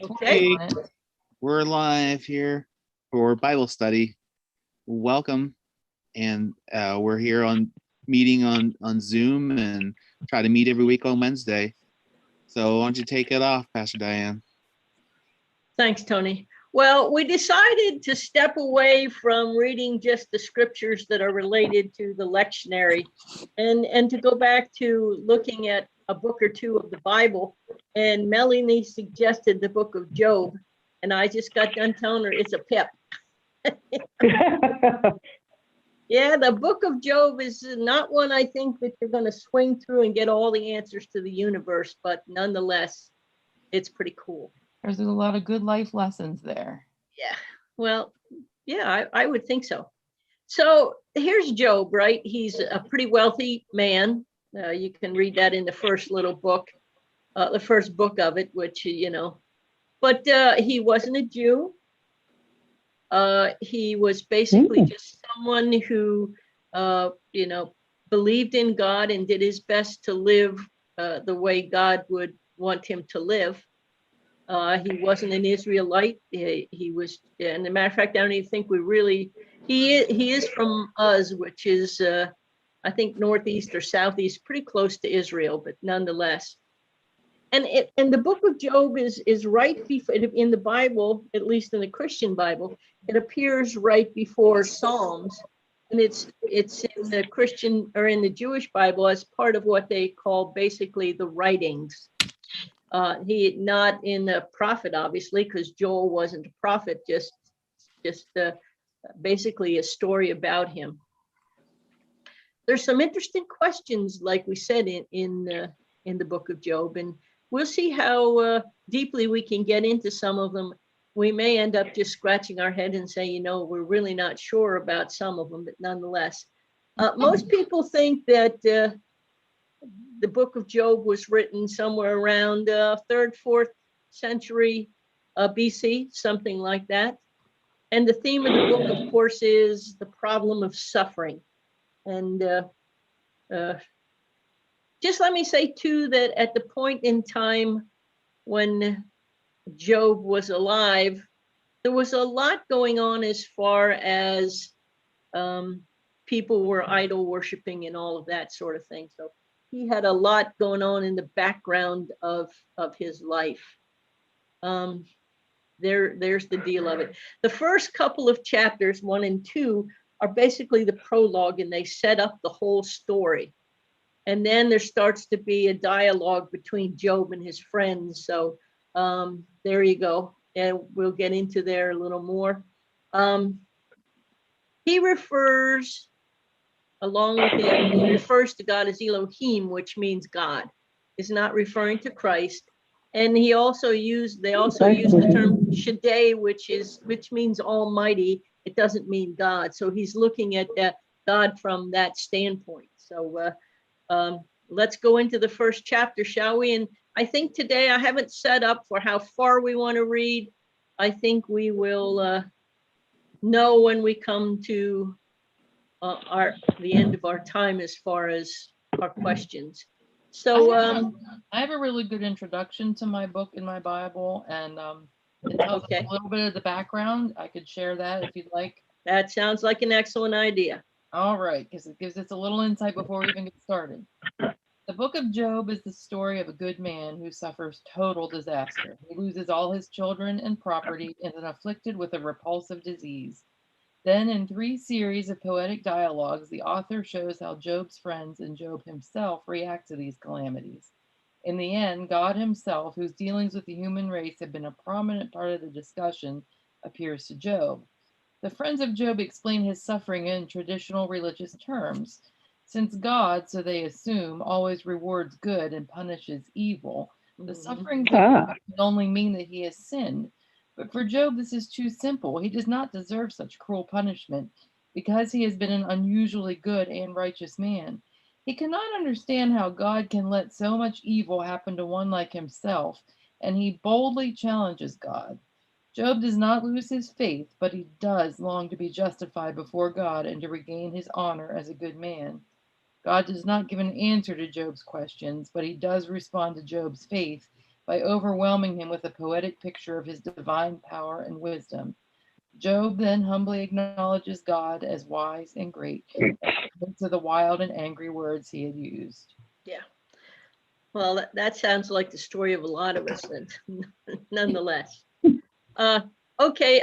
Okay. Hey, we're live here for Bible study. Welcome, and we're here on meeting on Zoom and try to meet every week on Wednesday. So why don't you take it off, Pastor Diane? Thanks, Tony. Well, we decided to step away from reading just the scriptures that are related to the lectionary and to go back to looking at a book or two of the Bible. And Melanie suggested the book of Job. And I just got done telling her it's a pip. Yeah, the book of Job is not one I think that you're going to swing through and get all the answers to the universe, but nonetheless, it's pretty cool. There's a lot of good life lessons there. Yeah, well, yeah, I would think so. So here's Job, right? He's a pretty wealthy man. You can read that in the first little book, the first book of it, which, you know, but he wasn't a Jew. He was basically just someone who, you know, believed in God and did his best to live the way God would want him to live. He wasn't an Israelite. He was, and as a matter of fact, I don't even think we really, he is from Uz, which is, I think, northeast or southeast, pretty close to Israel, but nonetheless. And the book of Job is right before, in the Bible, at least in the Christian Bible, it appears right before Psalms. And it's in the Christian or in the Jewish Bible as part of what they call basically the writings. He not in the prophet, obviously, because Joel wasn't a prophet, just basically a story about him. There's some interesting questions, like we said, in the book of Job, and we'll see how deeply we can get into some of them. We may end up just scratching our head and say, you know, we're really not sure about some of them, but nonetheless, most people think that the book of Job was written somewhere around 3rd, 4th century BC, something like that. And the theme of the book, of course, is the problem of suffering. And just let me say, too, that at the point in time when Job was alive, there was a lot going on as far as people were idol worshiping and all of that sort of thing. So he had a lot going on in the background of his life. There's the deal of it. The first couple of chapters, 1 and 2, are basically the prologue, and they set up the whole story. And then there starts to be a dialogue between Job and his friends. So there you go. And we'll get into there a little more. He refers, along with him, he refers to God as Elohim, which means God. Is not referring to Christ. And they also use the term Shaddai, which means Almighty. It doesn't mean God. So he's looking at God from that standpoint. So let's go into the first chapter, shall we? And I think today I haven't set up for how far we want to read. I think we will know when we come to the end of our time as far as our questions. So I have a really good introduction to my book in my Bible, and it tells us a little bit of the background. I could share that if you'd like. That sounds like an excellent idea. All right, because it gives us a little insight before we even get started. The book of Job is the story of a good man who suffers total disaster. He loses all his children and property and is afflicted with a repulsive disease. Then, in 3 series of poetic dialogues, the author shows how Job's friends and Job himself react to these calamities. In the end, God himself, whose dealings with the human race have been a prominent part of the discussion, appears to Job. The friends of Job explain his suffering in traditional religious terms. Since God, so they assume, always rewards good and punishes evil, the sufferings of God can only mean that he has sinned. But for Job, this is too simple. He does not deserve such cruel punishment because he has been an unusually good and righteous man. He cannot understand how God can let so much evil happen to one like himself, and he boldly challenges God. Job does not lose his faith, but he does long to be justified before God and to regain his honor as a good man. God does not give an answer to Job's questions, but he does respond to Job's faith by overwhelming him with a poetic picture of his divine power and wisdom. Job then humbly acknowledges God as wise and great, to the wild and angry words he had used. Yeah. Well, that sounds like the story of a lot of us, nonetheless. Okay,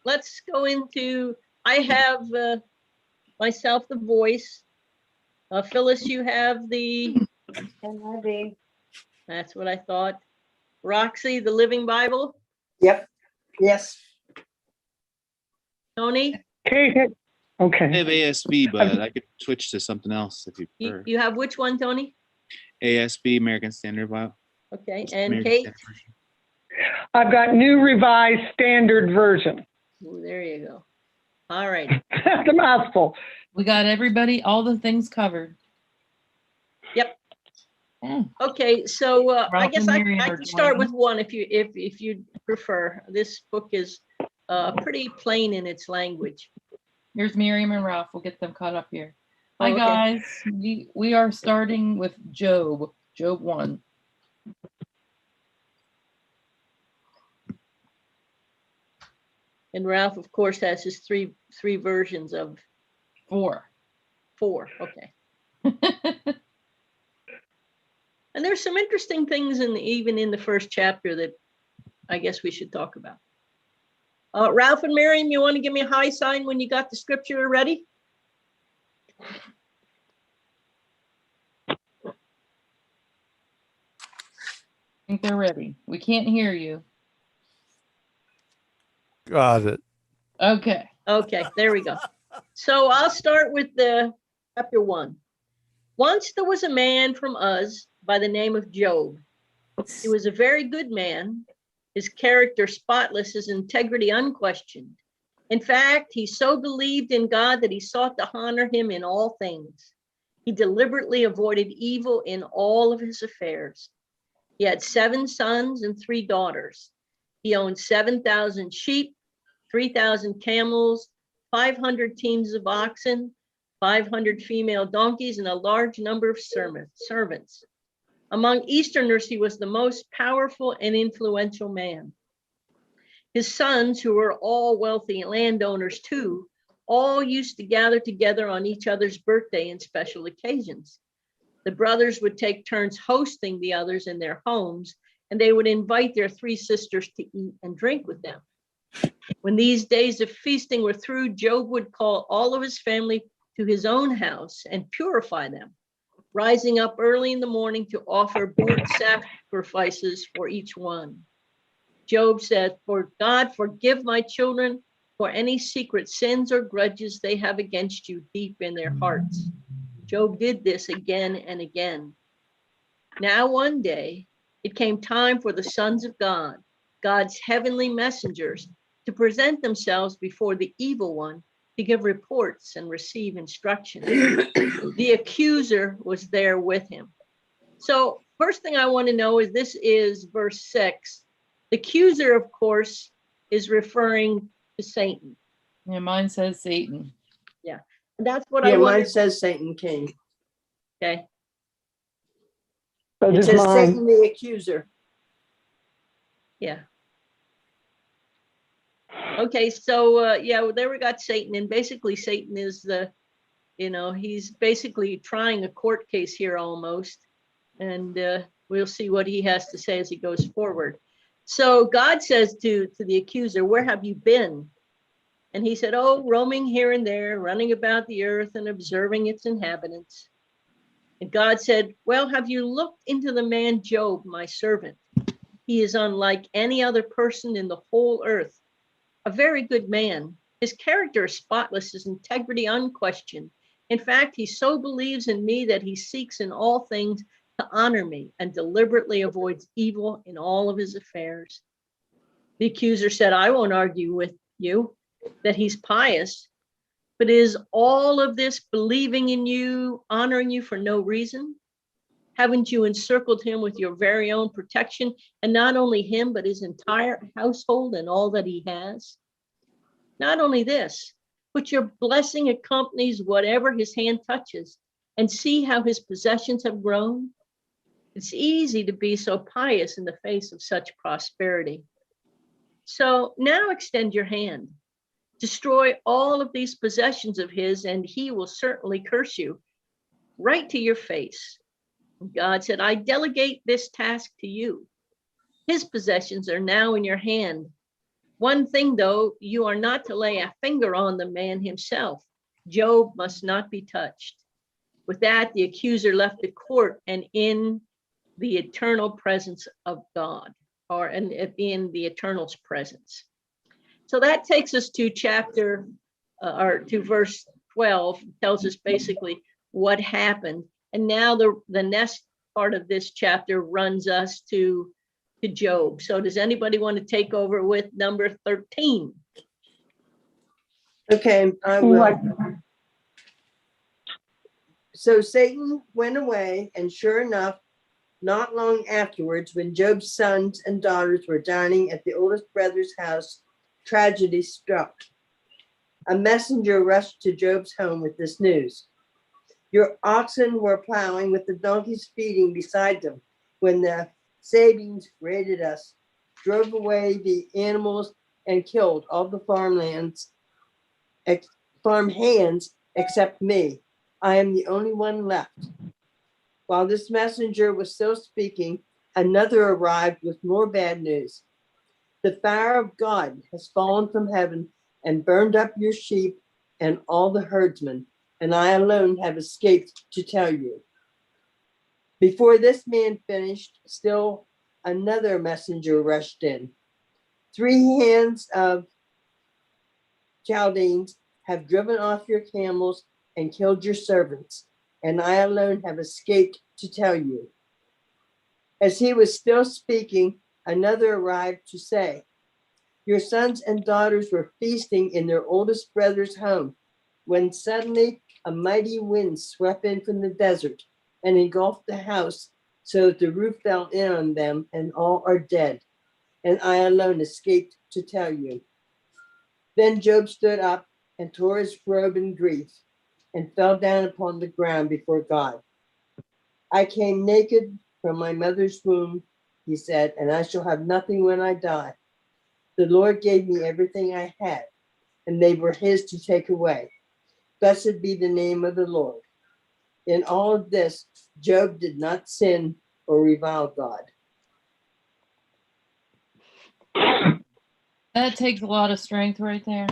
let's go into, I have myself the voice. Phyllis, you have the, NIV. that's what I thought. Roxy, the Living Bible. Yep. Yes. Tony, Kate, I okay. have ASB, but I could switch to something else if you prefer. you have which one, Tony? ASB, American Standard Bible. Okay, and American Kate? Standard Version. I've got New Revised Standard Version. Ooh, there you go. All right. That's a mouthful. We got everybody, all the things covered. Yep. Mm. Okay, so I Ralph guess and I Miriam are can start joining. with one if you prefer. This book is pretty plain in its language. Here's Miriam and Ralph. We'll get them caught up here. Oh, Hi, okay. guys. We are starting with Job, Job 1. And Ralph, of course, has his three versions of 4. 4. Okay. And there's some interesting things even in the first chapter that I guess we should talk about. Ralph and Miriam, you want to give me a high sign when you got the scripture ready? I think they're ready. We can't hear you. Got it. Okay. Okay, there we go. So I'll start with the chapter 1. Once there was a man from Uz by the name of Job. He was a very good man, his character spotless, his integrity unquestioned. In fact, he so believed in God that he sought to honor him in all things. He deliberately avoided evil in all of his affairs. He had 7 sons and 3 daughters. He owned 7,000 sheep, 3,000 camels, 500 teams of oxen, 500 female donkeys, and a large number of servants. Among Easterners, he was the most powerful and influential man. His sons, who were all wealthy landowners too, all used to gather together on each other's birthday and special occasions. The brothers would take turns hosting the others in their homes, and they would invite their 3 sisters to eat and drink with them. When these days of feasting were through, Job would call all of his family to his own house and purify them, rising up early in the morning to offer burnt sacrifices for each one. Job said, "For God, forgive my children for any secret sins or grudges they have against you deep in their hearts." Job did this again and again. Now one day, it came time for the sons of God, God's heavenly messengers, to present themselves before the evil one to give reports and receive instructions. The accuser was there with him. So first thing I want to know is, this is verse 6. The accuser, of course, is referring to Satan. Yeah, mine says Satan. And that's what Yeah, I mine wanted. says Satan King. Okay. So It does says mine. Satan the accuser. Yeah. Okay, so yeah, well, there we got Satan, and basically Satan is he's basically trying a court case here almost, and we'll see what he has to say as he goes forward. So God says to the accuser, "Where have you been?" And he said, "Oh, roaming here and there, running about the earth and observing its inhabitants." And God said, "Well, have you looked into the man Job, my servant? He is unlike any other person in the whole earth, a very good man. His character is spotless, his integrity unquestioned. In fact, he so believes in me that he seeks in all things to honor me and deliberately avoids evil in all of his affairs." The accuser said, "I won't argue with you that he's pious, but is all of this believing in you, honoring you for no reason? Haven't you encircled him with your very own protection, and not only him, but his entire household and all that he has? Not only this, but your blessing accompanies whatever his hand touches, and see how his possessions have grown. It's easy to be so pious in the face of such prosperity. So now extend your hand. Destroy all of these possessions of his, and he will certainly curse you right to your face. God said, I delegate this task to you. His possessions are now in your hand. One thing, though, you are not to lay a finger on the man himself. Job must not be touched. With that, the accuser left the court and in the eternal presence of God, or in the eternal's presence. So that takes us to chapter, or to verse 12, tells us basically what happened. And now the next part of this chapter runs us to Job. So does anybody want to take over with number 13? Okay, I What? will. So Satan went away, and sure enough, not long afterwards, when Job's sons and daughters were dining at the oldest brother's house, tragedy struck. A messenger rushed to Job's home with this news. Your oxen were plowing with the donkeys feeding beside them when the Sabines raided us, drove away the animals, and killed all the farm hands except me. I am the only one left. While this messenger was still speaking, another arrived with more bad news. The fire of God has fallen from heaven and burned up your sheep and all the herdsmen, and I alone have escaped to tell you. Before this man finished, still another messenger rushed in. 3 hands of Chaldeans have driven off your camels and killed your servants, and I alone have escaped to tell you. As he was still speaking, another arrived to say, your sons and daughters were feasting in their oldest brother's home, when suddenly a mighty wind swept in from the desert and engulfed the house, so that the roof fell in on them, and all are dead, and I alone escaped to tell you. Then Job stood up and tore his robe in grief, and fell down upon the ground before God. I came naked from my mother's womb, he said, and I shall have nothing when I die. The Lord gave me everything I had, and they were his to take away. Blessed be the name of the Lord. In all of this, Job did not sin or revile God. That takes a lot of strength right there.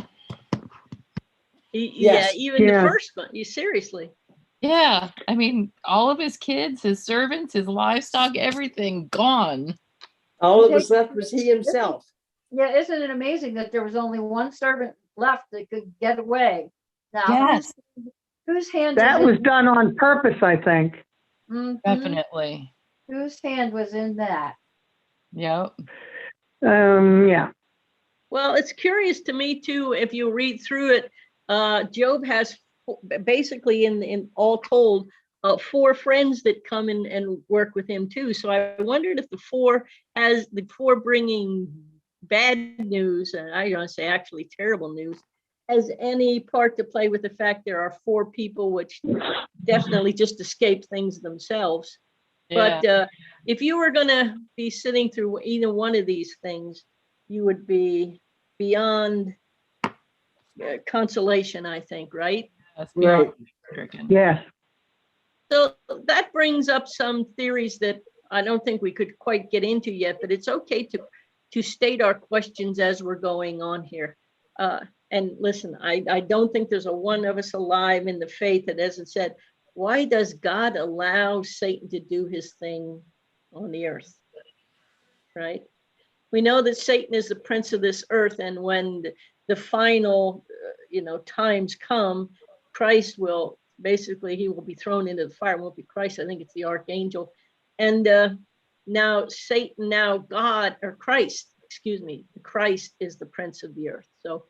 Yeah, Yes. even Yeah. the first one, you seriously. Yeah, I mean, all of his kids, his servants, his livestock, everything gone. All that was left was he himself. Yeah, isn't it amazing that there was only one servant left that could get away? Now, Yes, whose hand That is was done on purpose, I think. Mhm. definitely. Whose hand was in that? Yep. Yeah. Well, it's curious to me too, if you read through it, Job has basically in all told, 4 friends that come in and work with him too. So I wondered if the 4 bringing bad news, and I don't want to say actually terrible news, has any part to play with the fact there are 4 people which definitely just escaped things themselves. Yeah. But if you were going to be sitting through either one of these things, you would be beyond consolation, I think, right? That's Right. beyond stricken. Yes. So that brings up some theories that I don't think we could quite get into yet, but it's okay to state our questions as we're going on here. And listen, I don't think there's a one of us alive in the faith that hasn't said, why does God allow Satan to do his thing on the earth? Right? We know that Satan is the prince of this earth, and when the final, times come, Christ will basically, he will be thrown into the fire. It won't be Christ, I think it's the archangel. And now Satan, now God, or Christ, excuse me, Christ is the prince of the earth. So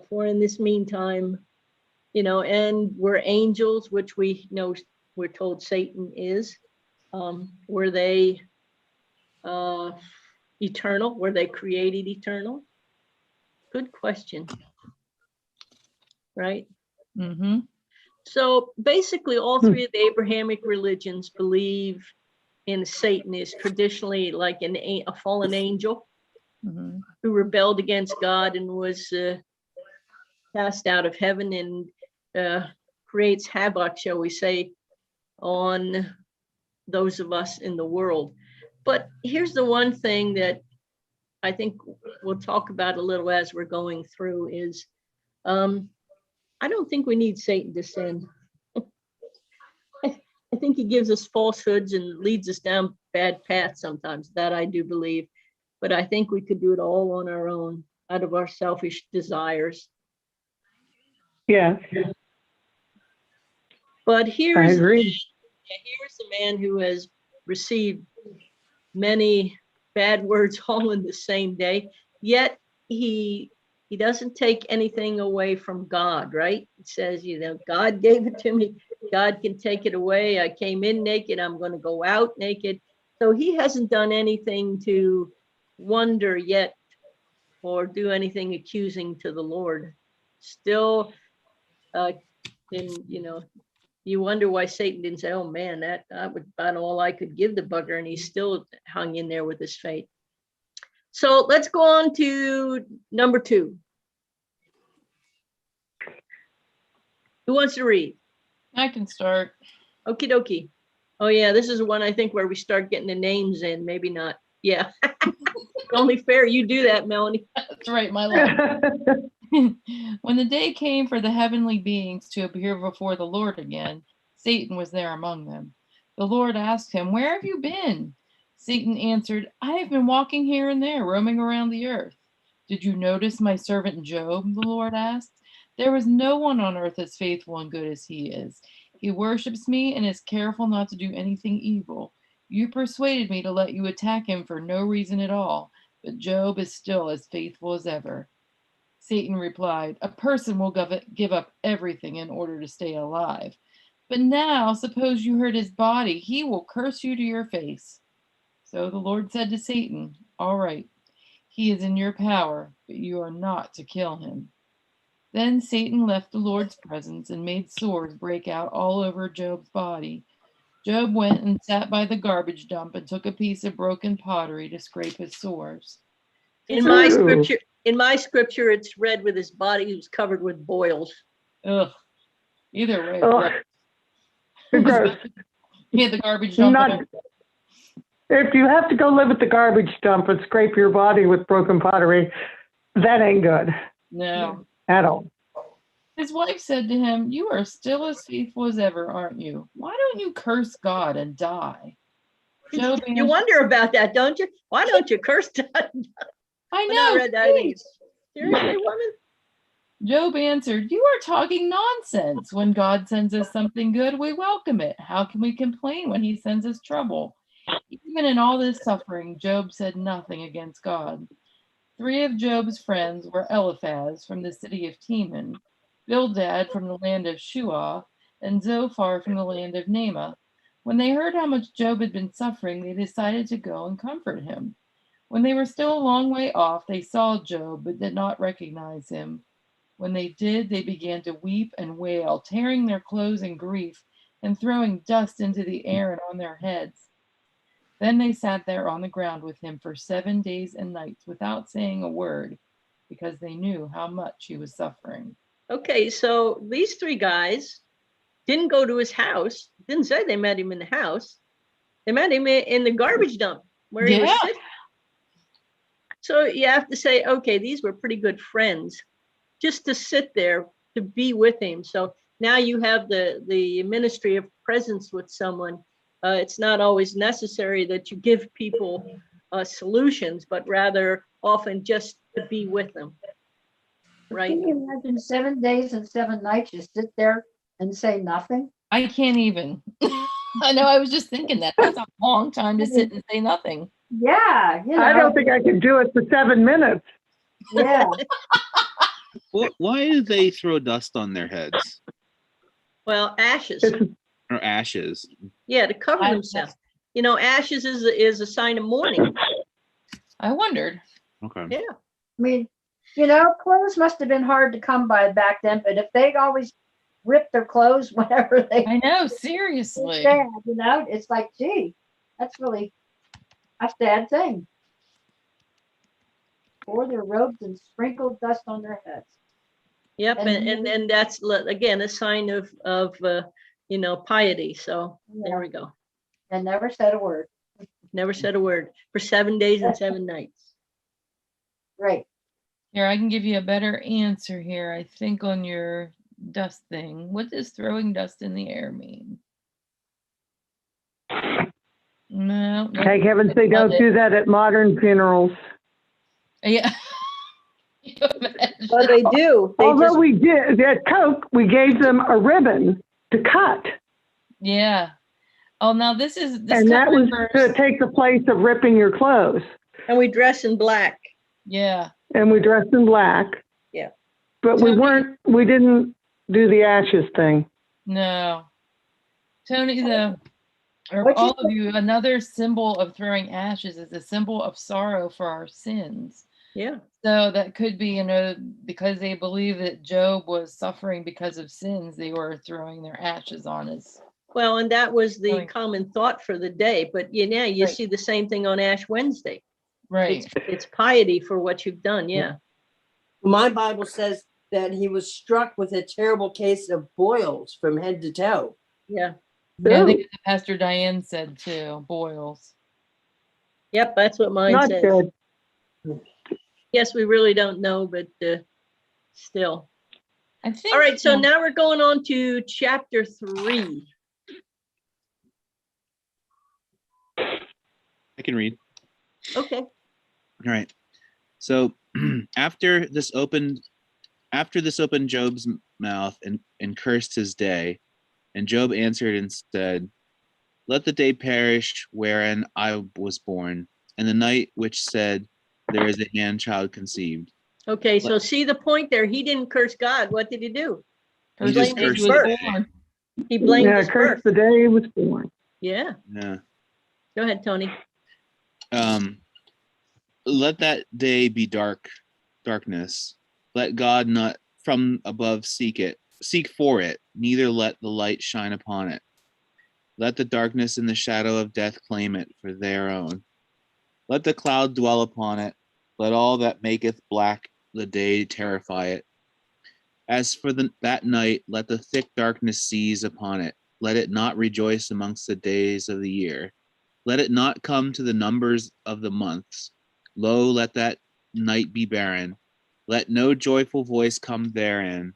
for in this meantime, and we're angels, which we know, we're told Satan is. Were they eternal? Were they created eternal? Good question. Right? Mm-hmm. So basically, all 3 of the Abrahamic religions believe in Satan is traditionally like a fallen angel Mhm. who rebelled against God and was cast out of heaven and creates havoc, shall we say, on those of us in the world. But here's the one thing that I think we'll talk about a little as we're going through is I don't think we need Satan to sin. I think he gives us falsehoods and leads us down bad paths sometimes. That I do believe. But I think we could do it all on our own, out of our selfish desires. Yes, But I here's agree. a man who has received many bad words all in the same day, yet he doesn't take anything away from God, right? It says, God gave it to me. God can take it away. I came in naked. I'm going to go out naked. So he hasn't done anything to wonder yet or do anything accusing to the Lord. Still, you wonder why Satan didn't say, oh man, that was about all I could give the bugger, and he still hung in there with his faith. So let's go on to number 2. Who wants to read? I can start. Okie dokie. Oh yeah, this is the one I think where we start getting the names in, maybe not. Yeah. Only fair you do that, Melanie. That's right, my love. When the day came for the heavenly beings to appear before the Lord again, Satan was there among them. The Lord asked him, "Where have you been?" Satan answered, "I have been walking here and there, roaming around the earth." "Did you notice my servant Job?" the Lord asked. "There is no one on earth as faithful and good as he is. He worships me and is careful not to do anything evil. You persuaded me to let you attack him for no reason at all, but Job is still as faithful as ever." Satan replied, "A person will give up everything in order to stay alive. But now, suppose you hurt his body, he will curse you to your face." So the Lord said to Satan, "All right, he is in your power, but you are not to kill him." Then Satan left the Lord's presence and made sores break out all over Job's body. Job went and sat by the garbage dump and took a piece of broken pottery to scrape his sores. In my Ooh. scripture, it's read with his body was covered with boils. Ugh. Either way, Oh, gross. he had the garbage dump. Not, if you have to go live at the garbage dump and scrape your body with broken pottery, that ain't good No. at all. His wife said to him, "You are still as faithful as ever, aren't you? Why don't you curse God and die?" Job You answered, wonder about that, don't you? Why don't you curse God? I I know. read that either. geez." Seriously, woman? Job answered, "You are talking nonsense. When God sends us something good, we welcome it. How can we complain when he sends us trouble?" Even in all this suffering, Job said nothing against God. 3 of Job's friends were Eliphaz from the city of Teman, Bildad from the land of Shuah, and Zophar from the land of Naamah. When they heard how much Job had been suffering, they decided to go and comfort him. When they were still a long way off, they saw Job but did not recognize him. When they did, they began to weep and wail, tearing their clothes in grief and throwing dust into the air and on their heads. Then they sat there on the ground with him for 7 days and nights without saying a word, because they knew how much he was suffering. Okay, so these 3 guys didn't go to his house. Didn't say they met him in the house. They met him in the garbage dump where he was Yeah. sitting. So you have to say, okay, these were pretty good friends, just to sit there, to be with him. So now you have the ministry of presence with someone. It's not always necessary that you give people solutions, but rather often just to be with them. Right? Can you imagine 7 days and 7 nights, you sit there and say nothing? I can't even. I know, I was just thinking that. That's a long time to sit and say nothing. Yeah, I don't think I could do it for 7 minutes. Yeah, Why do they throw dust on their heads Well, ashes. It's, or ashes? Yeah, to cover I- themselves. Ashes is a sign of mourning. I wondered. Okay. Yeah. I mean, clothes must have been hard to come by back then, but if they'd always ripped their clothes whenever they I know, seriously. sad, it's like, gee, That's really a sad thing. Wore their robes and sprinkled dust on their heads. Yep, And and that's again a sign of piety. So there we go. And never said a word. Never said a word for 7 days and 7 nights. Right. Here, I can give you a better answer here, I think, on your dust thing. What does throwing dust in the air mean? No. Thank heavens they don't do that at modern funerals. Yeah. Can you imagine? Well, they do. They Although just, we did, at Coke, we gave them a ribbon to cut. Yeah. Oh, now this And that was to refers- take the place of ripping your clothes. and we dress in black. Yeah. And we dressed in black. Yeah. But we didn't do the ashes thing. No. Tony, or What'd you all of you, another symbol of throwing ashes is a symbol of sorrow for our sins. Yeah. So that could be, because they believe that Job was suffering because of sins, they were throwing their ashes on his. Well, and that was the Right. common thought for the day. But you Right. see the same thing on Ash Wednesday. Right. It's piety for what you've done. Yeah. My Bible says that he was struck with a terrible case of boils from head to toe. Yeah. Yeah, I think Pastor Diane said too, boils. Yep. That's what mine Not says. good. Yes, we really don't know, but still. I think. All right. So now we're going on to chapter 3. I can read. Okay. All right. So after this opened Job's mouth and cursed his day, and Job answered and said, "Let the day perish wherein I was born, and the night which said, there is a man child conceived." Okay. So see the point there. He didn't curse God. What did he do? He just blamed his cursed birth. the day. He blamed Yeah, his cursed birth. the day he was born. Yeah. Yeah. Go ahead, Tony. Let that day be darkness. Let God not from above seek for it, neither let the light shine upon it. Let the darkness and the shadow of death claim it for their own. Let the cloud dwell upon it. Let all that maketh black the day terrify it. As for that night, let the thick darkness seize upon it. Let it not rejoice amongst the days of the year. Let it not come to the numbers of the months. Lo, let that night be barren. Let no joyful voice come therein.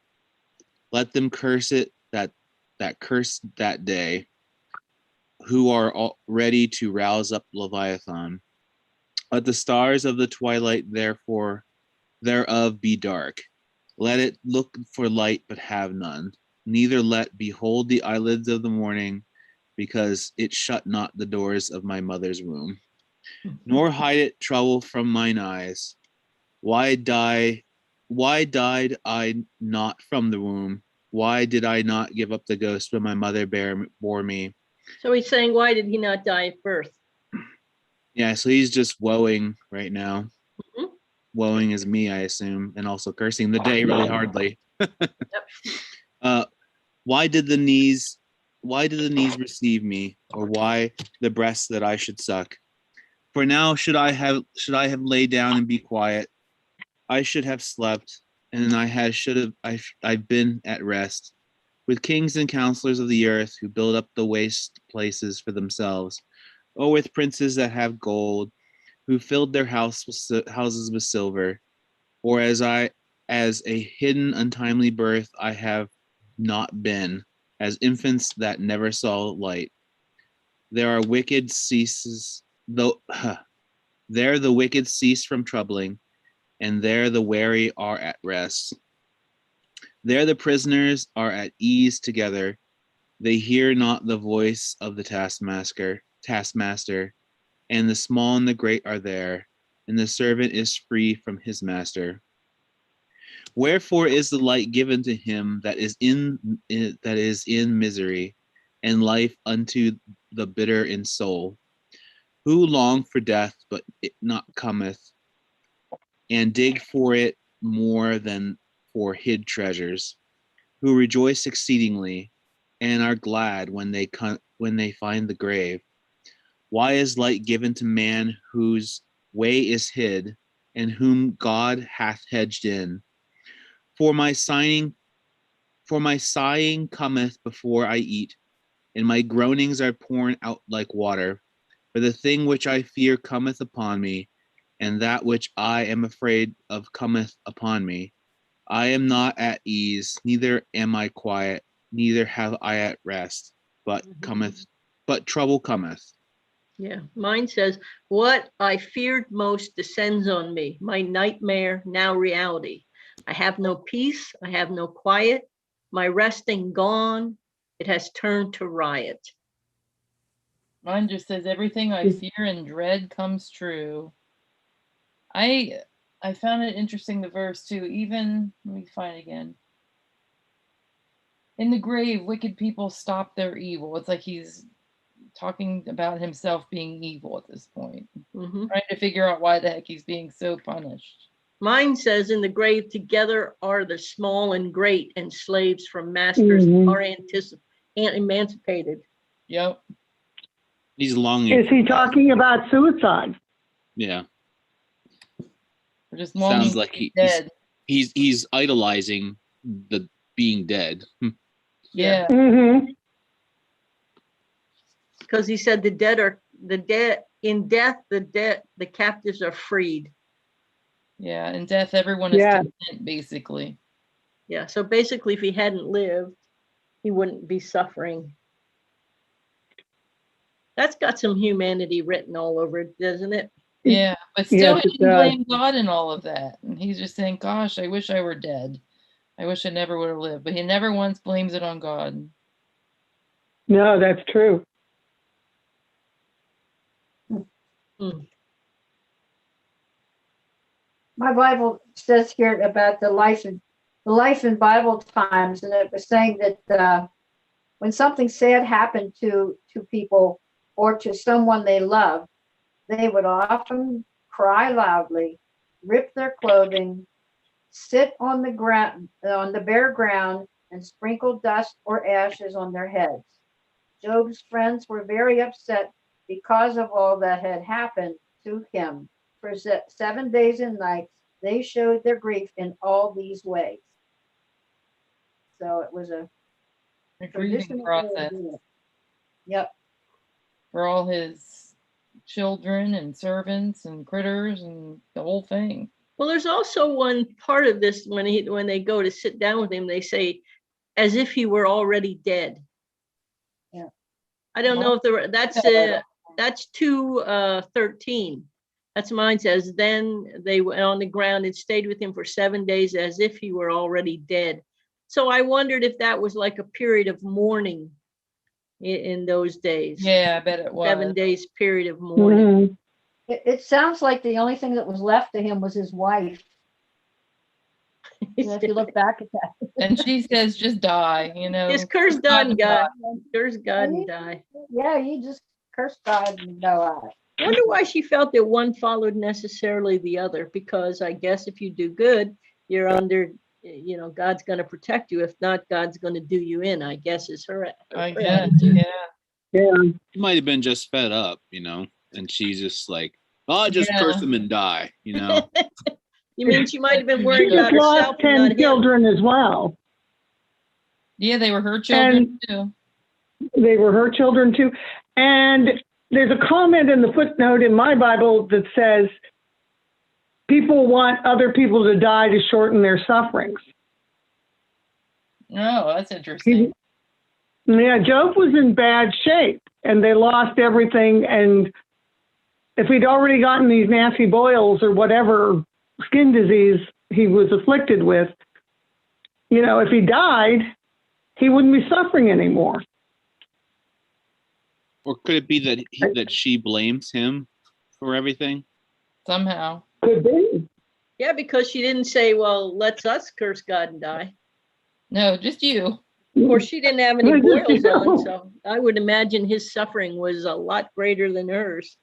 Let them curse it that curse that day, who are all ready to rouse up Leviathan. Let the stars of the twilight therefore thereof be dark. Let it look for light but have none. Neither let behold the eyelids of the morning, because it shut not the doors of my mother's womb. Nor hide it trouble from mine eyes. Why died I not from the womb? Why did I not give up the ghost when my mother bore me? So he's saying, why did he not die at birth? Yeah, so he's just woeing right now. Mhm. Woeing is me, I assume, and also cursing the day really hardly. Why did the knees receive me, or why the breasts that I should suck? For now should I have laid down and be quiet. I should have slept, and I've been at rest with kings and counselors of the earth who build up the waste places for themselves, or with princes that have gold, who filled their houses with silver, or as a hidden untimely birth I have not been, as infants that never saw light. There are wicked ceases, though there the wicked cease from troubling, and there the weary are at rest. There the prisoners are at ease together. They hear not the voice of the taskmaster, and the small and the great are there, and the servant is free from his master. Wherefore is the light given to him that is in misery, and life unto the bitter in soul, who long for death, but it not cometh, and dig for it more than for hid treasures, who rejoice exceedingly, and are glad when they find the grave. Why is light given to man whose way is hid, and whom God hath hedged in? For my sighing cometh before I eat, and my groanings are poured out like water. For the thing which I fear cometh upon me, and that which I am afraid of cometh upon me. I am not at ease, neither am I quiet, neither have I at rest, but trouble cometh. Yeah, mine says, what I feared most descends on me, my nightmare, now reality. I have no peace, I have no quiet, my resting gone, it has turned to riot. Mine just says everything I fear and dread comes true. I found it interesting, the verse too. Even, let me find it again. In the grave, wicked people stop their evil. It's like he's talking about himself being evil at this point, Mhm. trying to figure out why the heck he's being so punished. Mine says, in the grave together are the small and great, and slaves from masters are emancipated. Yep. He's longing. Is he talking about suicide? Yeah. We're just longing Sounds to like be dead. he's idolizing the being dead. Yeah. Mm-hmm. Because he said in death, the captives are freed. Yeah. In death, everyone is Yeah. content, basically. Yeah, so basically, if he hadn't lived, he wouldn't be suffering. That's got some humanity written all over it, doesn't it? Yeah. But still, Yes, he it didn't does. blame God in all of that. And he's just saying, gosh, I wish I were dead. I wish I never would have lived. But he never once blames it on God. No, that's true. My Bible says here about the life in Bible times, and it was saying that when something sad happened to people or to someone they loved, they would often cry loudly, rip their clothing, sit on the ground, on the bare ground, and sprinkle dust or ashes on their heads. Job's friends were very upset because of all that had happened to him. For 7 days and nights, they showed their grief in all these ways. So it was a The grieving traditional way process of doing it. Yep. for all his children and servants and critters and the whole thing. Well, there's also one part of this when they go to sit down with him, they say, as if he were already dead. Yeah. I don't know if that's 2:13. That's mine says, then they went on the ground and stayed with him for 7 days as if he were already dead. So I wondered if that was like a period of mourning in those days. Yeah, I bet it was. 7 days period of mourning. Mm-hmm. It sounds like the only thing that was left to him was his wife. If you look back at that. And she says, just die, you know. Just curse God and die. curse God and die. Yeah, you just curse God and go out. I wonder why she felt that one followed necessarily the other, because I guess if you do good, you're under, God's going to protect you. If not, God's going to do you in, I guess is her I guess, attitude. Yeah. He might have been just fed up, and she's just like, I'll just curse him and die, You mean she might have been She worried about just herself lost and not 10 him? children as well. Yeah, they were her children too. They were her children too. And there's a comment in the footnote in my Bible that says people want other people to die to shorten their sufferings. Oh, that's interesting. Yeah, Job was in bad shape and they lost everything. And if he'd already gotten these nasty boils or whatever skin disease he was afflicted with, if he died, he wouldn't be suffering anymore. Or could it be that she blames him for everything? Somehow. Could be. Yeah, because she didn't say, well, let's us curse God and die. No, just you. Of course, she didn't have any boils on, so I would imagine his suffering was a lot greater than hers.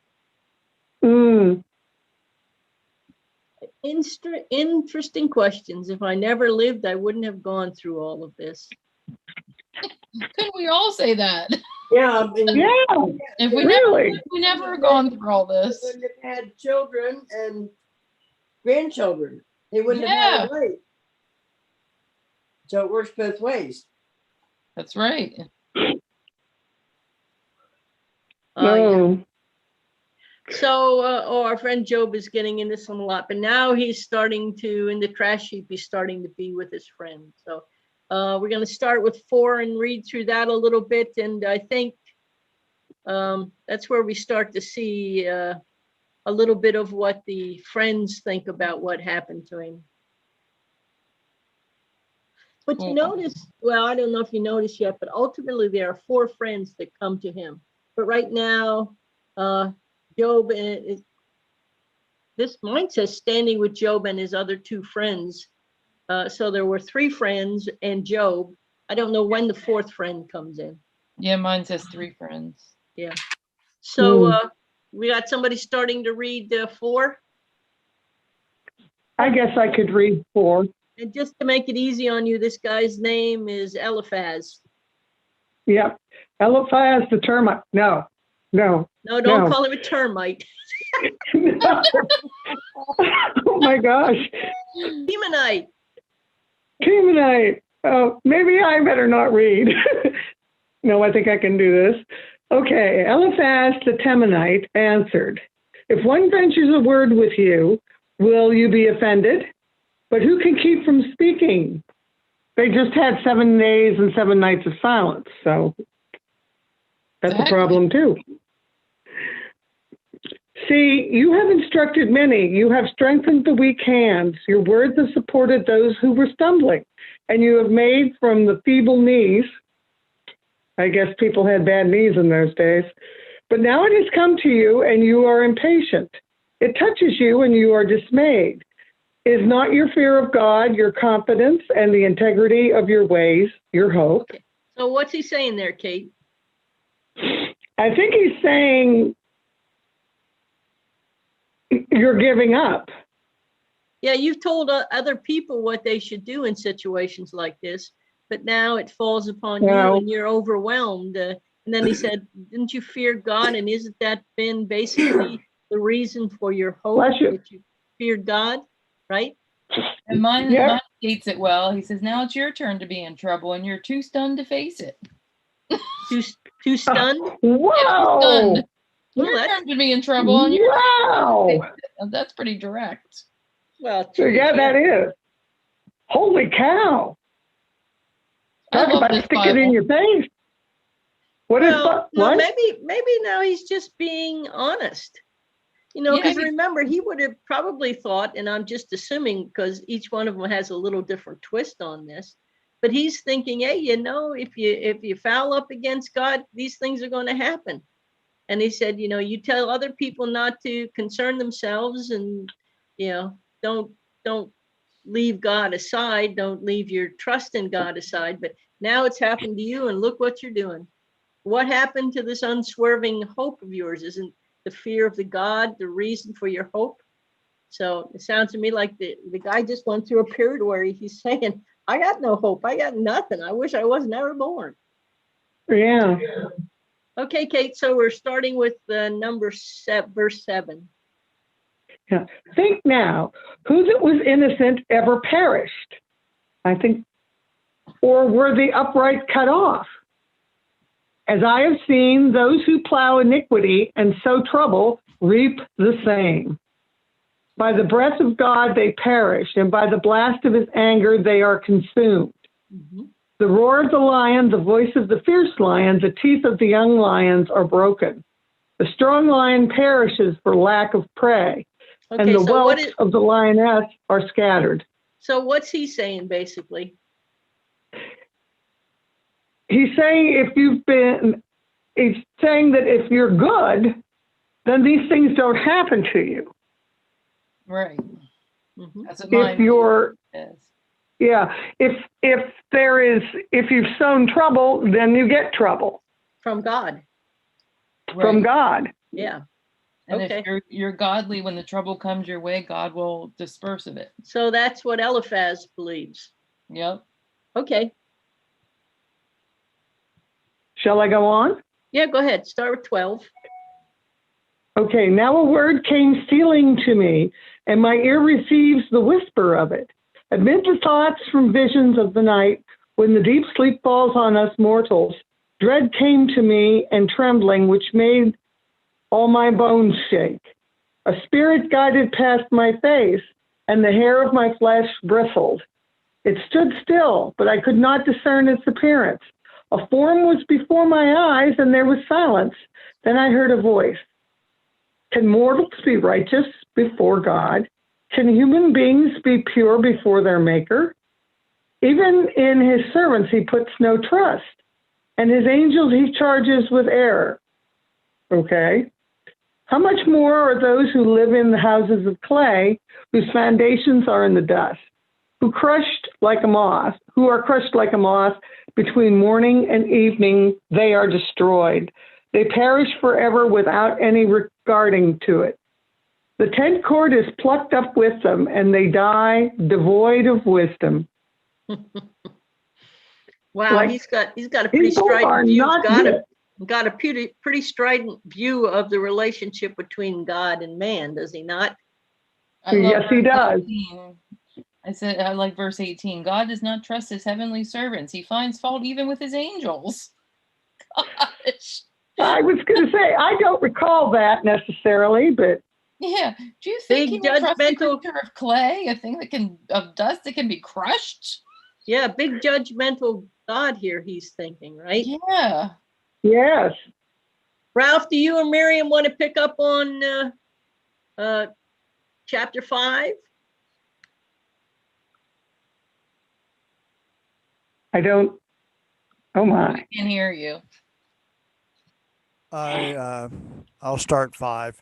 Interesting questions. If I never lived, I wouldn't have gone through all of this. Couldn't we all say that? Yeah, and Yeah, If we really. never gone through all they this. wouldn't have had children and grandchildren. They wouldn't have had a way. So it works both ways. That's right. Yeah. No. So, our friend Job is getting into some a lot, but now he's starting to, in the trash heap, he's starting to be with his friend. So, we're going to start with 4 and read through that a little bit. And I think that's where we start to see a little bit of what the friends think about what happened to him. But you notice, well, I don't know if you noticed yet, but ultimately there are 4 friends that come to him. But right now, Job, this mine says standing with Job and his other 2 friends. So there were 3 friends and Job. I don't know when the 4th friend comes in. Yeah, mine says 3 friends. Yeah. So we got somebody starting to read 4. I guess I could read 4. And just to make it easy on you, this guy's name is Eliphaz. Yep. Eliphaz the termite. No. No, don't call him a termite. No. Oh my gosh. Temanite. Temanite. Oh, maybe I better not read. No, I think I can do this. Okay. Eliphaz the Temanite answered, if one ventures a word with you, will you be offended? But who can keep from speaking? They just had 7 days and 7 nights of silence. So that's a problem too. See, you have instructed many. You have strengthened the weak hands. Your words have supported those who were stumbling. And you have made from the feeble knees. I guess people had bad knees in those days. But now it has come to you and you are impatient. It touches you and you are dismayed. Is not your fear of God, your confidence, and the integrity of your ways, your hope? Okay. So what's he saying there, Kate? I think he's saying you're giving up. Yeah, you've told other people what they should do in situations like this, but now it falls upon you and you're overwhelmed. And then he said, didn't you fear God? And isn't that been basically the reason for your hope that you feared God? Right? And mine states it well. He says, now it's your turn to be in trouble and you're too stunned to face it. Too stunned? Wow. Yeah, stunned. Well, Your turn to be in trouble. And wow. That's pretty direct. Well, yeah, that is. Holy cow. Talk about stick it in your face. No, maybe now he's just being honest. You know, because remember, he would have probably thought, and I'm just assuming because each one of them has a little different twist on this, but he's thinking, hey, you know, if you foul up against God, these things are going to happen. And he said, you know, you tell other people not to concern themselves and, you know, don't leave God aside. Don't leave your trust in God aside. But now it's happened to you and look what you're doing. What happened to this unswerving hope of yours? Isn't the fear of the God the reason for your hope? So it sounds to me like the guy just went through a period where he's saying, I got no hope. I got nothing. I wish I was never born. Yeah. Okay, Kate, so we're starting with verse 7. Yeah. Think now, who that was innocent ever perished? I think, or were the upright cut off? As I have seen, those who plow iniquity and sow trouble reap the same. By the breath of God they perish, and by the blast of his anger they are consumed. Mm-hmm. The roar of the lion, the voice of the fierce lion, the teeth of the young lions are broken. The strong lion perishes for lack of prey, and the whelps of the lioness are scattered. So what's he saying, basically? He's saying he's saying that if you're good, then these things don't happen to you. Right. Mm-hmm. That's what if you're, yeah, if you've sown trouble, then you get trouble. From God. From God. Yeah. And if you're godly, when the trouble comes your way, God will disperse of it. So that's what Eliphaz believes. Yep. Okay. Shall I go on? Yeah, go ahead. Start with 12. Okay, now a word came stealing to me, and my ear receives the whisper of it. Amid the thoughts from visions of the night, when the deep sleep falls on us mortals, dread came to me and trembling, which made all my bones shake. A spirit guided past my face, and the hair of my flesh bristled. It stood still, but I could not discern its appearance. A form was before my eyes, and there was silence. Then I heard a voice. Can mortals be righteous before God? Can human beings be pure before their Maker? Even in his servants he puts no trust, and his angels he charges with error. Okay. How much more are those who live in the houses of clay, whose foundations are in the dust, who are crushed like a moth between morning and evening, they are destroyed. They perish forever without any regarding to it. The tent cord is plucked up with them, and they die devoid of wisdom. Wow, Like, he's got a pretty people are strident view. not Got a pretty strident view of the relationship between God and man, does he not? I love Yes, he verse does. 18. I said, I like verse 18. God does not trust his heavenly servants. He finds fault even with his angels. Gosh. I was going to say, I don't recall that necessarily, but Yeah. Do you think he Big would trust a judgmental- creature of clay, a thing of dust that can be crushed? Yeah, big judgmental God here, he's thinking, right? Yeah. yes. Ralph, do you and Miriam want to pick up on chapter 5? I don't. Oh my. I can hear you. I'll start 5.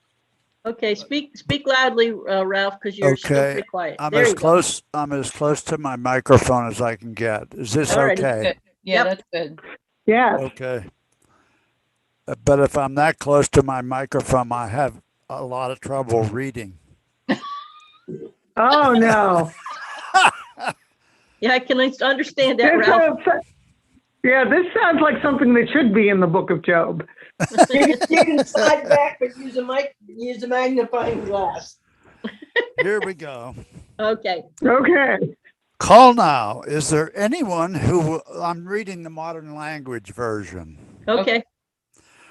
Okay, speak loudly, Ralph, because you're still Okay, pretty quiet. I'm There as you go. close. I'm as close to my microphone as I can get. Is this Alrighty. okay? Good. Yeah, Yep. that's good. Yes. Okay. But if I'm that close to my microphone, I have a lot of trouble reading. Oh no. Yeah, I can understand that, This Ralph. this sounds like something that should be in the book of Job. You can slide back, but use a magnifying glass. Here we go. Okay. Okay. Call now. Is there anyone I'm reading the modern language version. Okay.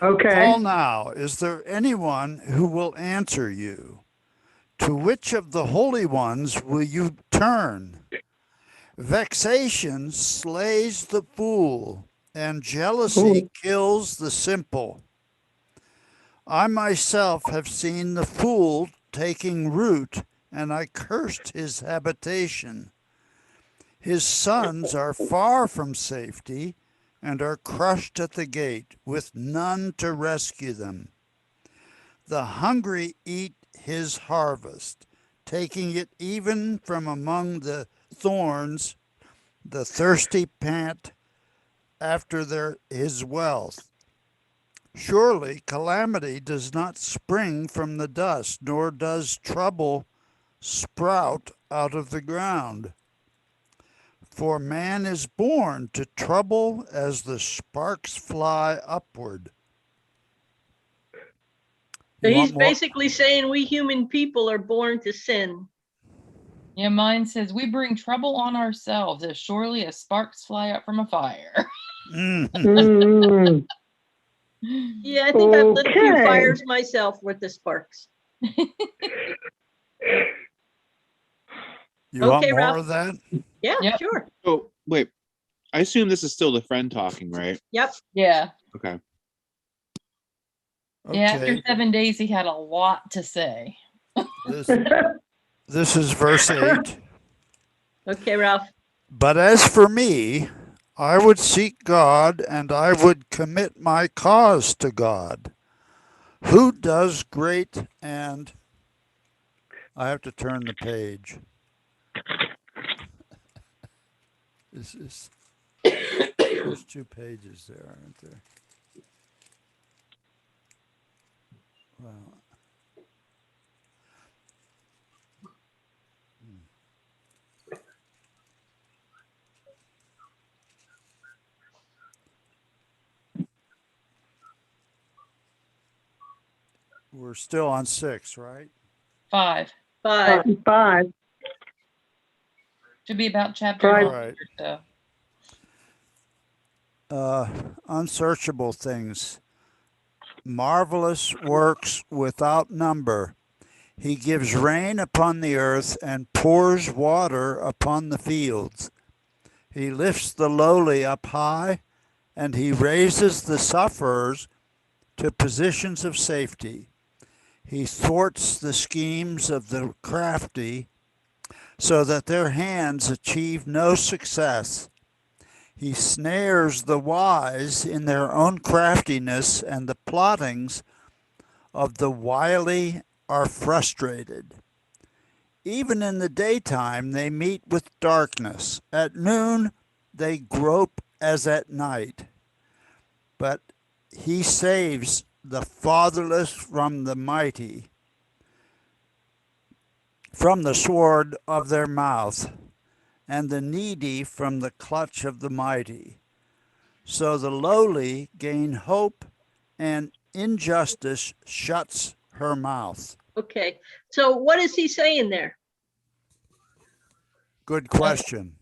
Okay. Call now. Is there anyone who will answer you? To which of the holy ones will you turn? Vexation slays the fool, and jealousy kills the simple. I myself have seen the fool taking root, and I cursed his habitation. His sons are far from safety, and are crushed at the gate, with none to rescue them. The hungry eat his harvest, taking it even from among the thorns. The thirsty pant after his wealth. Surely calamity does not spring from the dust, nor does trouble sprout out of the ground. For man is born to trouble as the sparks fly upward. So You he's want more? basically saying we human people are born to sin. Yeah, mine says we bring trouble on ourselves as surely as sparks fly up from a fire. Mm. Yeah, I think I've lit a few Okay. fires myself with the sparks. You want Okay, more Ralph. of that? Yeah, Yep. sure. Oh, wait. I assume this is still the friend talking, right? Yep. Yeah. Okay. Yeah, after Okay. 7 days, he had a lot to say. This is verse 8. Okay, Ralph. But as for me, I would seek God, and I would commit my cause to God, who does great and I have to turn the page. There's 2 pages there, aren't there? Well, We're still on 6, right? 5. 5. 5. Should be about chapter Right. 9 Right. or so. Unsearchable things, marvelous works without number. He gives rain upon the earth and pours water upon the fields. He lifts the lowly up high, and he raises the sufferers to positions of safety. He thwarts the schemes of the crafty so that their hands achieve no success. He snares the wise in their own craftiness, and the plottings of the wily are frustrated. Even in the daytime they meet with darkness. At noon they grope as at night. But he saves the fatherless from the mighty, from the sword of their mouth, and the needy from the clutch of the mighty. So the lowly gain hope, and injustice shuts her mouth. Okay. So what is he saying there? Good question.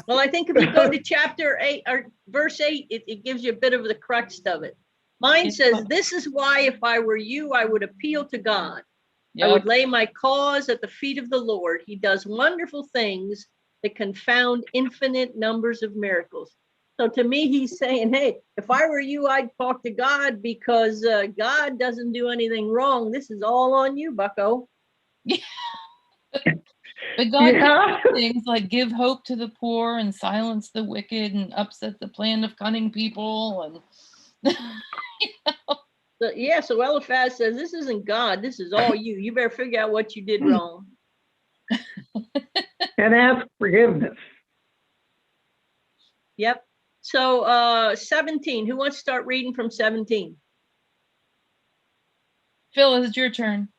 Well, I think if you go to chapter 8 or verse 8, it gives you a bit of the crux of it. Mine says, this is why if I were you, I would appeal to God. I Yep. would lay my cause at the feet of the Lord. He does wonderful things that confound infinite numbers of miracles. So to me, he's saying, hey, if I were you, I'd talk to God because God doesn't do anything wrong. This is all on you, bucko. But God Yeah. can do things like give hope to the poor and silence the wicked and upset the plan of cunning people. And So, yeah, so Eliphaz says, this isn't God. This is all you. You better figure out what you did wrong. And ask forgiveness. Yep. So 17, who wants to start reading from 17? Phil, it's your turn.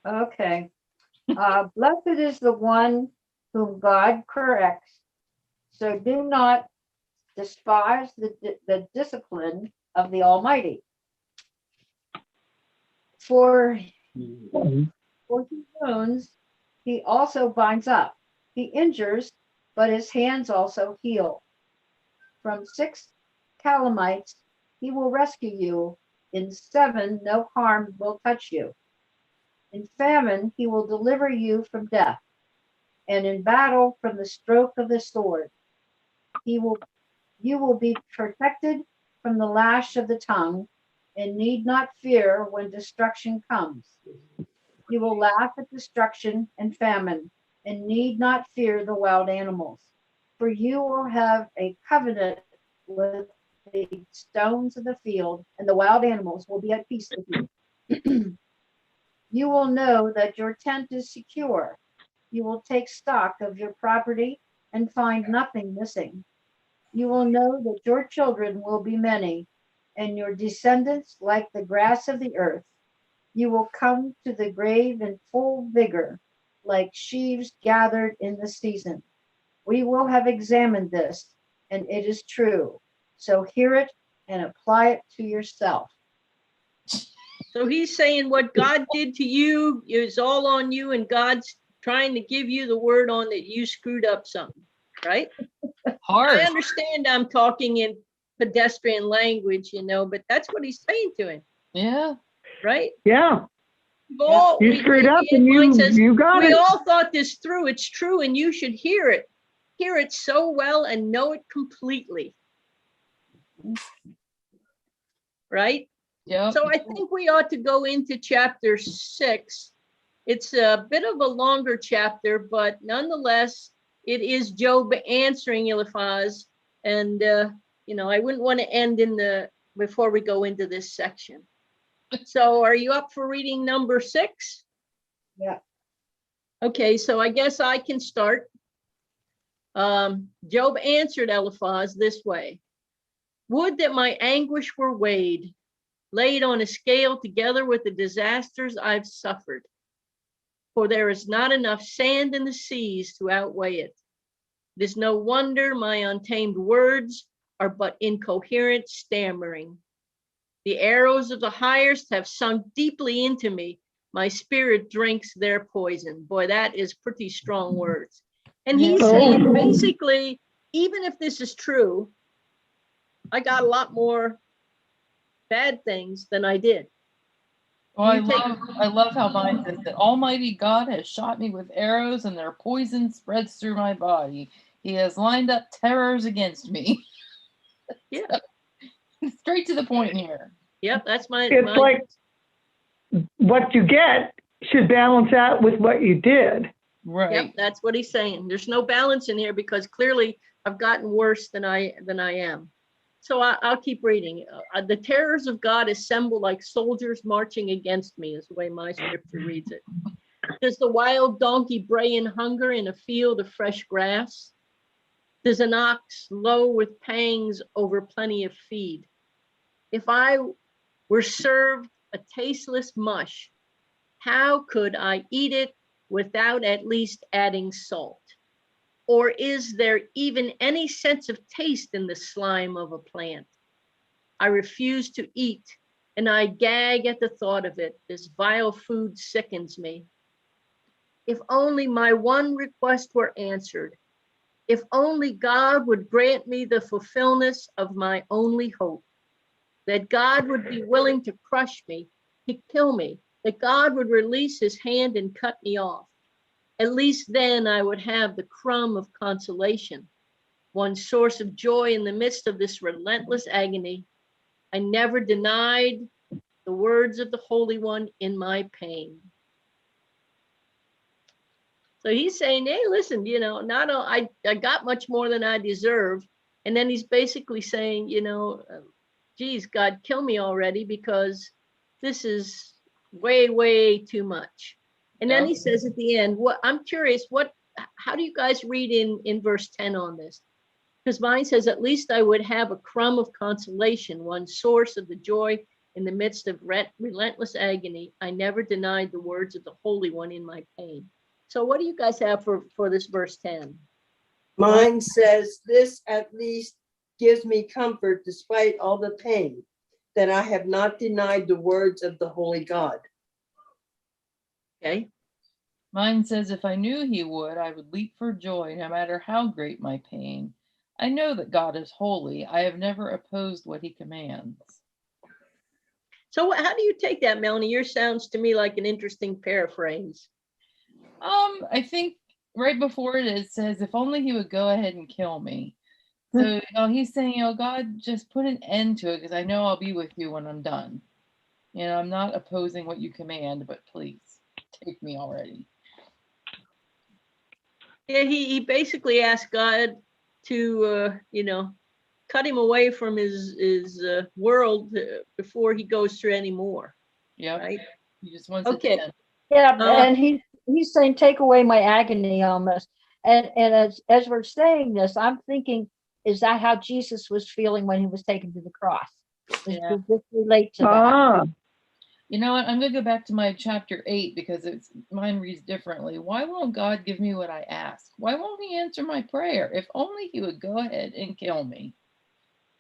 Okay. Blessed is the one whom God corrects. So do not despise the discipline of the Almighty. For he wounds, he also binds up. He injures, but his hands also heal. From 6 calamites, he will rescue you. In 7, no harm will touch you. In famine, he will deliver you from death, and in battle from the stroke of the sword. You will be protected from the lash of the tongue, and need not fear when destruction comes. You will laugh at destruction and famine, and need not fear the wild animals. For you will have a covenant with the stones of the field, and the wild animals will be at peace with you. You will know that your tent is secure. You will take stock of your property and find nothing missing. You will know that your children will be many, and your descendants like the grass of the earth. You will come to the grave in full vigor, like sheaves gathered in the season. We will have examined this, and it is true. So hear it and apply it to yourself. So he's saying what God did to you is all on you, and God's trying to give you the word on that you screwed up something, right? Hard. I understand I'm talking in pedestrian language, but that's what he's saying to him, Yeah. right? Yeah. We You screwed up and mine you says, you got we it. all thought this through. It's true, and you should hear it so well and know it completely. Right? Yep. So I think we ought to go into chapter 6. It's a bit of a longer chapter, but nonetheless, it is Job answering Eliphaz. And, I wouldn't want to end before we go into this section. So are you up for reading number 6? Yeah. Okay, so I guess I can start. Job answered Eliphaz this way. Would that my anguish were weighed, laid on a scale together with the disasters I've suffered. For there is not enough sand in the seas to outweigh it. It is no wonder my untamed words are but incoherent stammering. The arrows of the highest have sunk deeply into me. My spirit drinks their poison. Boy, that is pretty strong words. And he's Yeah. saying basically, even if this is true, I got a lot more bad things than I did. Well, You take- I love how mine says that Almighty God has shot me with arrows and their poison spreads through my body. He has lined up terrors against me. Yeah. Straight to the point here. Yep, that's my. It's like what you get should balance out with what you did. Right. Yep, that's what he's saying. There's no balance in here because clearly I've gotten worse than I am. So I'll keep reading. The terrors of God assemble like soldiers marching against me, is the way my scripture reads it. Does the wild donkey bray in hunger in a field of fresh grass? Does an ox low with pangs over plenty of feed? If I were served a tasteless mush, how could I eat it without at least adding salt? Or is there even any sense of taste in the slime of a plant? I refuse to eat, and I gag at the thought of it. This vile food sickens me. If only my one request were answered. If only God would grant me the fulfillment of my only hope. That God would be willing to crush me, to kill me, that God would release his hand and cut me off. At least then I would have the crumb of consolation, one source of joy in the midst of this relentless agony. I never denied the words of the Holy One in my pain. So he's saying, hey, listen, not I got much more than I deserve. And then he's basically saying, geez, God, kill me already because this is way, way too much. And then he says at the end, I'm curious, how do you guys read in verse 10 on this? Because mine says, at least I would have a crumb of consolation, one source of the joy in the midst of relentless agony. I never denied the words of the Holy One in my pain. So what do you guys have for this verse 10? Mine says, this at least gives me comfort despite all the pain, that I have not denied the words of the Holy God. Okay. Mine says, if I knew he would, I would leap for joy, no matter how great my pain. I know that God is holy. I have never opposed what he commands. So how do you take that, Melanie? Yours sounds to me like an interesting paraphrase. I think right before it says, if only he would go ahead and kill me. So he's saying, God, just put an end to it because I know I'll be with you when I'm done. I'm not opposing what you command, but please take me already. Yeah, he basically asked God to, cut him away from his world before he goes through any more. Yeah. Right. He just wants Okay. it to end. Yeah, and he's saying, take away my agony almost. And as we're saying this, I'm thinking, is that how Jesus was feeling when he was taken to the cross? Yeah. Does this relate to that? Ah, You know what? I'm going to go back to my chapter 8 because mine reads differently. Why won't God give me what I ask? Why won't he answer my prayer? If only he would go ahead and kill me.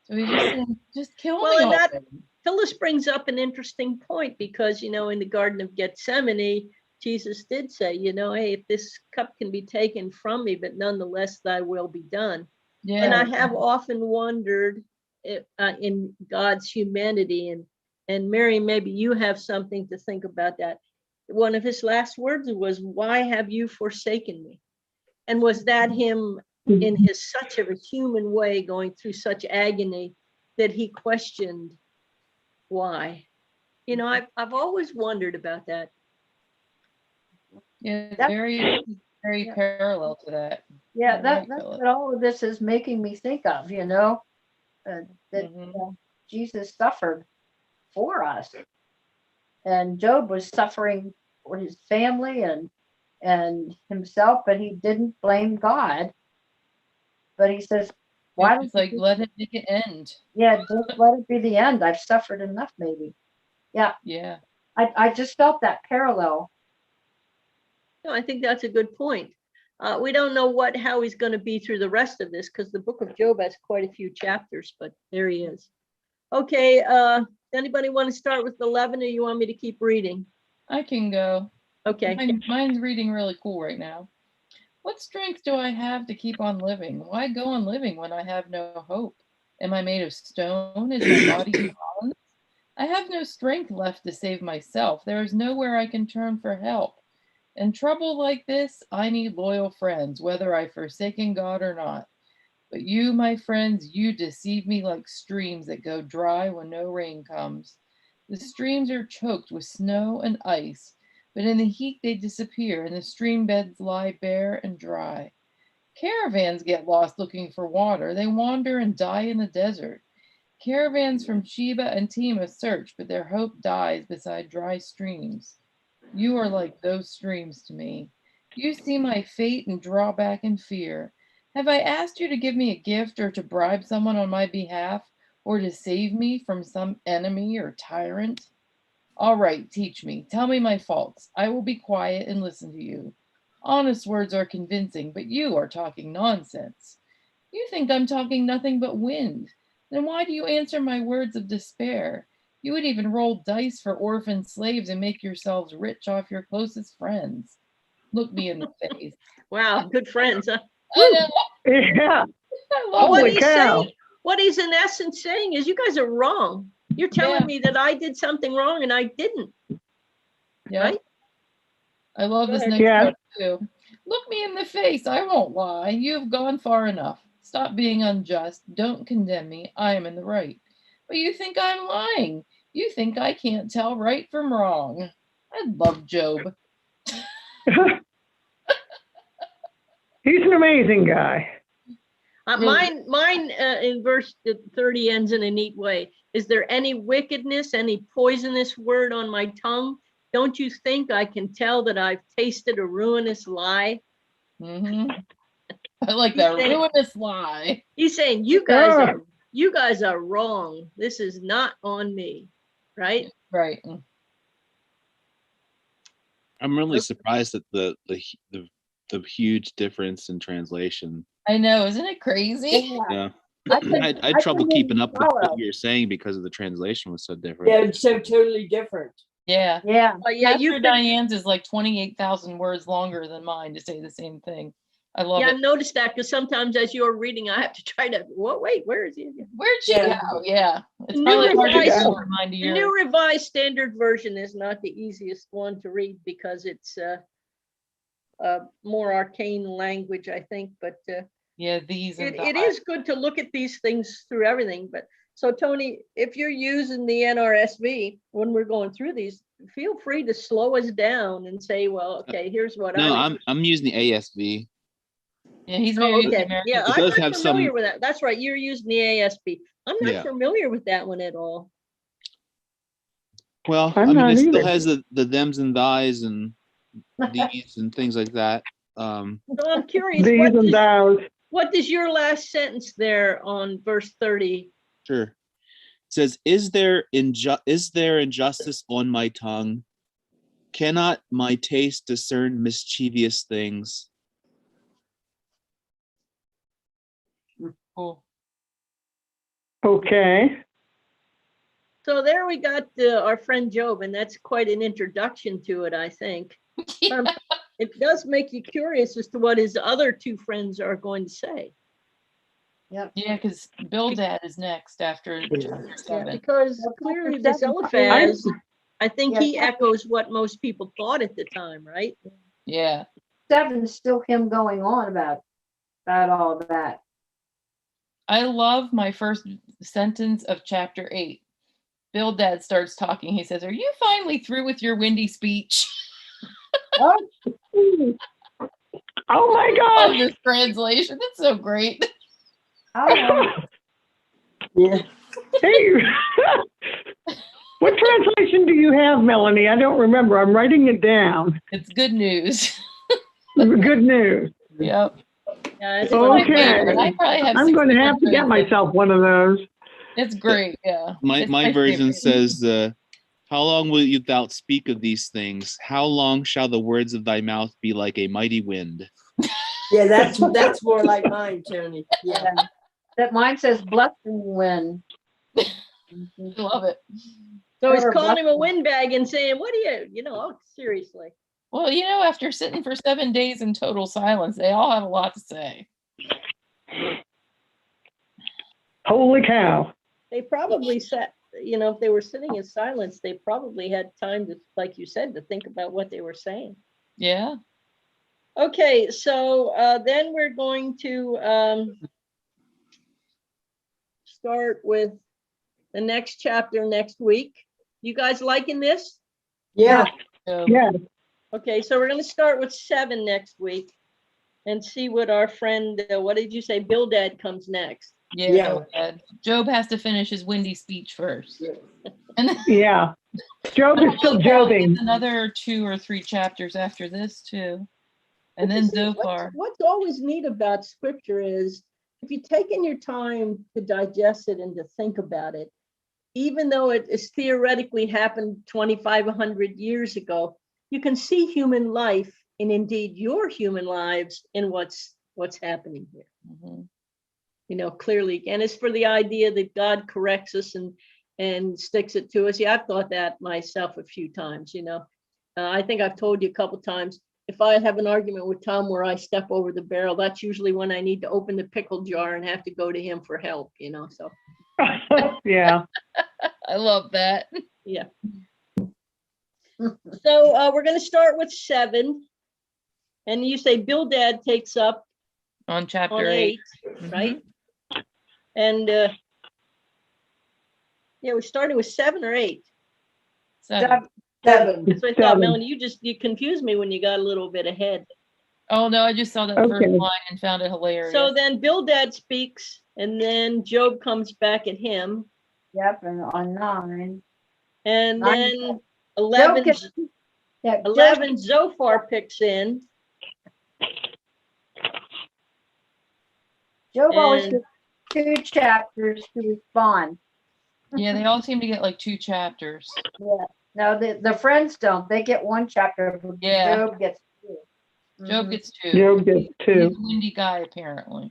So he's just saying, just kill me and already. Phyllis brings up an interesting point because, in the Garden of Gethsemane, Jesus did say, hey, if this cup can be taken from me, but nonetheless thy will be done. Yeah. And I have often wondered in God's humanity, and Mary, maybe you have something to think about that. One of his last words was, why have you forsaken me? And was that him in his such of a human way going through such agony that he questioned why? I've always wondered about that. Yeah, That's- very, very Yeah. parallel to that. Yeah, Right, that's Philip. what all of this is making me think of, that Mhm. Jesus suffered for us. And Job was suffering for his family and himself, but he didn't blame God. But he says, why don't It's like, you let him make it end. just let it be the end? I've suffered enough, maybe. Yeah, Yeah. I just felt that parallel. No, I think that's a good point. We don't know how he's going to be through the rest of this because the book of Job has quite a few chapters, but there he is. Okay, Anybody want to start with 11 or you want me to keep reading? I can go. Okay. Mine's reading really cool right now. What strength do I have to keep on living? Why go on living when I have no hope? Am I made of stone? Is my body bronze? I have no strength left to save myself. There is nowhere I can turn for help. In trouble like this, I need loyal friends, whether I've forsaken God or not. But you, my friends, you deceive me like streams that go dry when no rain comes. The streams are choked with snow and ice, but in the heat they disappear, and the stream beds lie bare and dry. Caravans get lost looking for water. They wander and die in the desert. Caravans from Sheba and Tema search, but their hope dies beside dry streams. You are like those streams to me. You see my fate and draw back in fear. Have I asked you to give me a gift or to bribe someone on my behalf or to save me from some enemy or tyrant? All right, teach me. Tell me my faults. I will be quiet and listen to you. Honest words are convincing, but you are talking nonsense. You think I'm talking nothing but wind. Then why do you answer my words of despair? You would even roll dice for orphan slaves and make yourselves rich off your closest friends. Look me in the face. Wow, good friends. Huh? I know. Yeah. I love What Holy it. he's cow. saying, what he's in essence saying is you guys are wrong. You're telling Yeah. me that I did something wrong and I didn't. Yeah. Right? I love Go this ahead. next Yeah. part too. Look me in the face. I won't lie. You've gone far enough. Stop being unjust. Don't condemn me. I am in the right. But you think I'm lying. You think I can't tell right from wrong. I love Job. He's an amazing guy. Really? Mine in verse 30 ends in a neat way. Is there any wickedness, any poisonous word on my tongue? Don't you think I can tell that I've tasted a ruinous lie? Mm-hmm. I like that ruinous lie. He's saying you guys are wrong. This is not on me, right? Right. I'm really surprised at the huge difference in translation. I know, isn't it crazy? Yeah. I couldn't- I I had trouble couldn't keeping even up with what follow. you were saying because of the translation was so different. Yeah, it's so totally different. Yeah. Yeah. Yeah, you Pastor could, Diane's is like 28,000 words longer than mine to say the same thing. I love yeah, it. I've noticed that because sometimes as you're reading, I have to try to, wait, where is he again? Where'd she Yeah. go? Yeah. It's New probably hard to revised- tell mine to The yours. New Revised Standard Version is not the easiest one to read because it's more arcane language, I think, but Yeah, these and it that. is good to look at these things through everything. But so Tony, if you're using the NRSV when we're going through these, feel free to slow us down and say, well, okay, here's what No, I would. I'm using the ASV. Yeah, he's Oh, very okay. American. Yeah, It I'm does not have familiar some- with that. That's right. You're using the ASB. I'm not Yeah. familiar with that one at all. Well, I'm I mean, not it still either. has the thems and thys and these and things like that. So I'm curious, These and thous. what does your last sentence there on verse 30? Sure. It says, is there injustice on my tongue? Cannot my taste discern mischievous things? Cool. Okay. So there we got our friend Job, and that's quite an introduction to it, I think. Yeah. It does make you curious as to what his other two friends are going to say. Yeah, because Bildad is next after chapter Yeah, 7. because Well, clearly chapter this 7 Eliphaz, I think Yeah, he chapter- echoes what most people thought at the time, right? Yeah. 7 is still him going on about all of that. I love my first sentence of chapter 8. Bildad starts talking. He says, "Are you finally through with your windy speech?" Oh my I love gosh. this translation. It's so great. Oh, Yeah. Hey. What translation do you have, Melanie? I don't remember. I'm writing it down. It's good news. Good news. Yep. Yeah, it's It's my Okay. favorite. I probably have I'm going to have to 600 get myself one of those. It's great. Yeah. My It's my version favorite. says, how long will you thou speak of these things? How long shall the words of thy mouth be like a mighty wind? Yeah, that's more like mine, Tony. Yeah. that mine says blessing when. I love it. So he's Sure, calling him a but- windbag and saying, what are you, oh, seriously. Well, after sitting for 7 days in total silence, they all have a lot to say. Holy cow. They probably sat, if they were sitting in silence, they probably had time to, like you said, to think about what they were saying. Yeah. Okay, so then we're going to start with the next chapter next week. You guys liking this? Yeah, So, Yeah. Okay, so we're going to start with 7 next week and see what our friend, what did you say, Bildad comes next. yeah. Yeah. Go ahead. Job has to finish his windy speech first. And then Yeah. Job is still jobbing. another 2 or 3 chapters after this too. And then You see, Zophar. what's always neat about scripture is if you take in your time to digest it and to think about it, even though it is theoretically happened 2,500 years ago, you can see human life and indeed your human lives in what's happening here. Mhm. Clearly. And it's for the idea that God corrects us and sticks it to us. Yeah, I've thought that myself a few times, I think I've told you a couple times, if I have an argument with Tom where I step over the barrel, that's usually when I need to open the pickle jar and have to go to him for help, so Yeah. I love that. yeah. So we're going to start with 7. And you say Bildad takes up On on chapter 8, 8. right? And yeah, we're starting with 7 or 8. 7. 7. That's what I thought, 7. Melanie, you confused me when you got a little bit ahead. Oh no, I just saw that first Okay. line and found it hilarious. So then Bildad speaks, and then Job comes back at him, Yep, and on 9. and Nine. then Job 11, gets- Yeah, Job 11 Zophar picks in. Job always and- gets 2 chapters to respond. yeah, they all seem to get like 2 chapters. Yeah. No, the friends don't. They get 1 chapter. But Yeah. Job gets 2. Job Mhm. gets 2. Job gets He's 2. a windy guy apparently.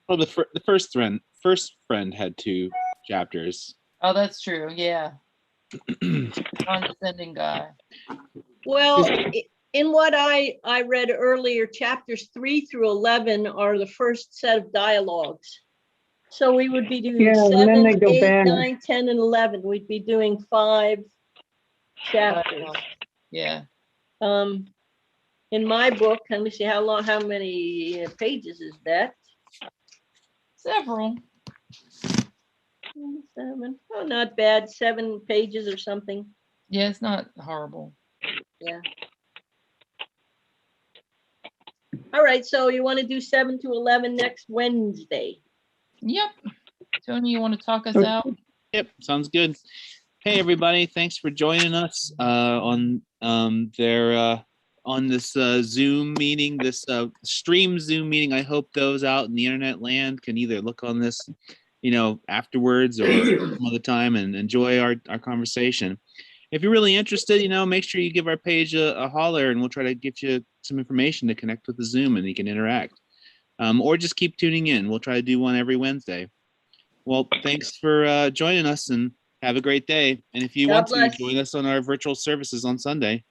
Well, the first friend had 2 chapters. Oh, that's true. Yeah. Condescending guy. Well, in what I read earlier, chapters 3 through 11 are the first set of dialogues. So we would be doing Yeah, and then 7, they go 8, back. 9, 10, and 11. We'd be doing 5 chapters. Yeah. In my book, let me see how many pages is that? Several. 7. Oh, not bad. 7 pages or something. Yeah, it's not horrible. Yeah. All right. So you want to do 7 to 11 next Wednesday? Yep. Tony, you want to talk us Okay. out? Yep, sounds good. Hey everybody, thanks for joining us on this Zoom meeting, this stream Zoom meeting. I hope those out in the internet land can either look on this, afterwards or some other time and enjoy our conversation. If you're really interested, make sure you give our page a holler and we'll try to get you some information to connect with the Zoom and you can interact. Or just keep tuning in. We'll try to do one every Wednesday. Well, thanks for joining us and have a great day. And if you God want to, bless. join us on our virtual services on Sunday.